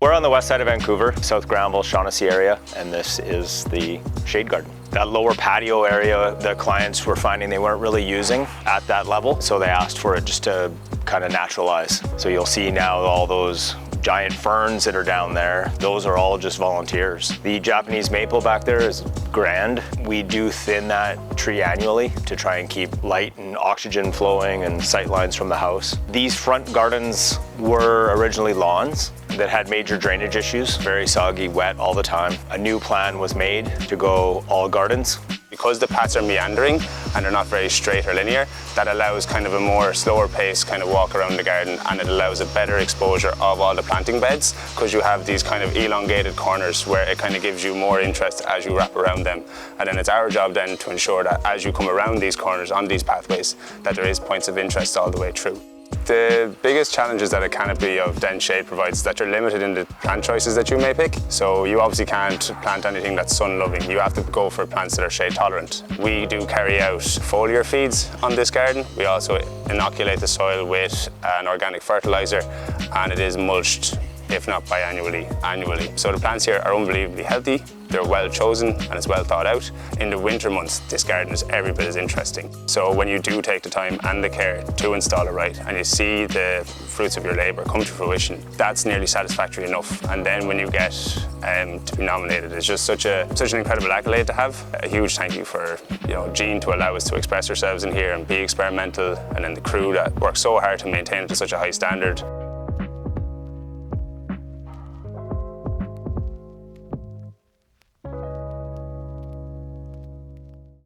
We're on the west side of Vancouver, South Granville, Shaughnessy area, and this is the shade garden. That lower patio area, the clients were finding they weren't really using at that level, so they asked for it just to kind of naturalize. So you'll see now all those giant ferns that are down there, those are all just volunteers. The Japanese maple back there is grand. We do thin that tree annually to try and keep light and oxygen flowing and sight lines from the house. These front gardens were originally lawns that had major drainage issues, very soggy, wet all the time. A new plan was made to go all gardens. Because the paths are meandering and they're not very straight or linear, that allows kind of a more slower pace kind of walk around the garden, and it allows a better exposure of all the planting beds because you have these kind of elongated corners where it kind of gives you more interest as you wrap around them. And then it's our job then to ensure that as you come around these corners on these pathways, that there is points of interest all the way through. The biggest challenges that a canopy of dense shade provides is that you're limited in the plant choices that you may pick. So you obviously can't plant anything that's sun-loving. You have to go for plants that are shade-tolerant. We do carry out foliar feeds on this garden. We also inoculate the soil with an organic fertilizer, and it is mulched, if not biannually, annually. So the plants here are unbelievably healthy. They're well chosen and it's well thought out. In the winter months, this garden is every bit as interesting. So when you do take the time and the care to install it right, and you see the fruits of your labour come to fruition, that's nearly satisfactory enough. And then when you get to be nominated, it's just such an incredible accolade to have. A huge thank you for Jean to allow us to express ourselves in here and be experimental, and then the crew that works so hard to maintain it to such a high standard.